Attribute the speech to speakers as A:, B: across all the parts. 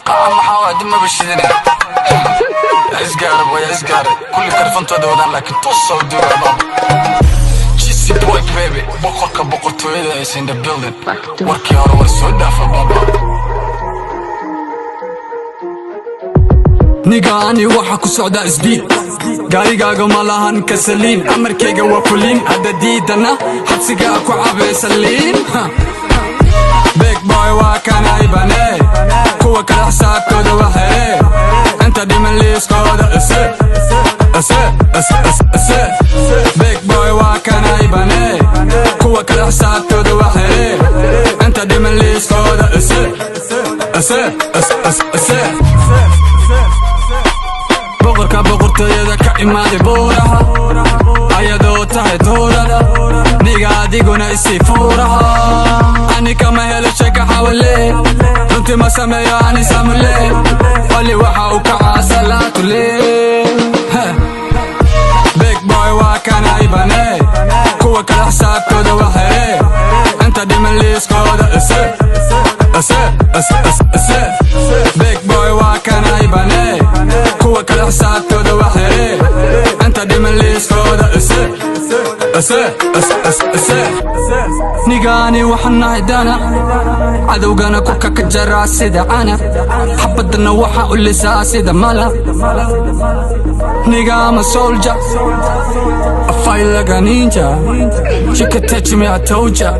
A: قام حواد ما بشدني اسقارب ويا اسقارب كل كرفنتو دودان لكن توصل دوا بابا جيسي بوي بيبي بقرتو is in the building warkii hore way soo dhaafa baba
B: nigaani waxa ku socda isbiid gaarigaaga ma lahan kasaliin amarkayga waa fuliin hadda diidana xabsiga ku cabeysaliin big boy waa kanay bane kuwa kala xisaabtooda waxee inta dhiman liiskooda big boy waa kanay bane kuwa kala xisaabtooda waxee inta dhiman liiskooda boqorka boqortooyada ka imaaday buuraha ayadoo tahay duurada niga adiguna isii fuuraha ani kama helo sheeka xawale runtii ma sameeyo ani samule wali waxa uu kacaa salaatule big boy waa kanay bane kuwa kala xisaabtooda waxee inta dhiman liiskooda big boy waa kanay bane kuwa kala xisaabtooda waxee inta dhiman liiskooda nigaani waxaan nahay dana cadowgana kurka ka jaraa sida canab xabadana waxa u lisaa sida malab nigaama soldier I fight like a ninja you can touch me I told ya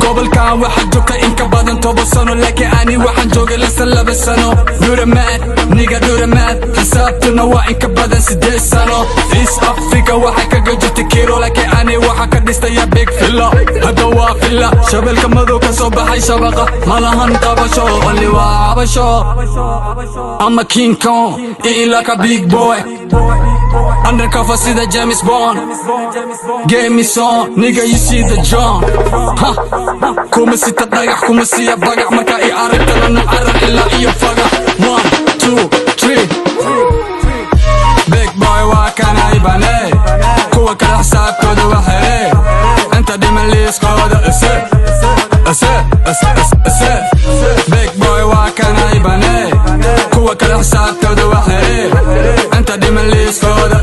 B: gobolkan waxaan joogtay in ka badan 10 sano laakiin ani waxaan joogay lasa 2 sano duramaad niga duramaad xisaabtuna waa in ka badan 8 sano East Africa waxay kaga jirtay kiro laakiin ani waxaan ka dhistay big villa hadda waa villa shabeelka madow ka soo baxay shabaqa malahan qabasho only waa cabasho I'm a King Kong eating like a big boy undercover sida James Bond give me some nigga you see the drum kuma sita dhagax kuma siya bagax marka I aragtana na arar ilaa iyo fagax 1 2 3 big boy waa kanay bane kuwa kala xisaabtooda waxee inta dhiman liiskooda big boy waa kanay bane kuwa kala xisaabtooda waxee inta dhiman liiskooda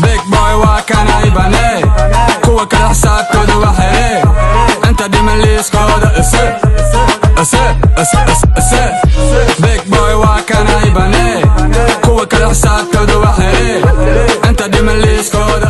B: big boy waa kanay bane kuwa kala xisaabtooda waxee inta dhiman liiskooda big boy waa kanay bane kuwa kala xisaabtooda waxee inta dhiman liiskooda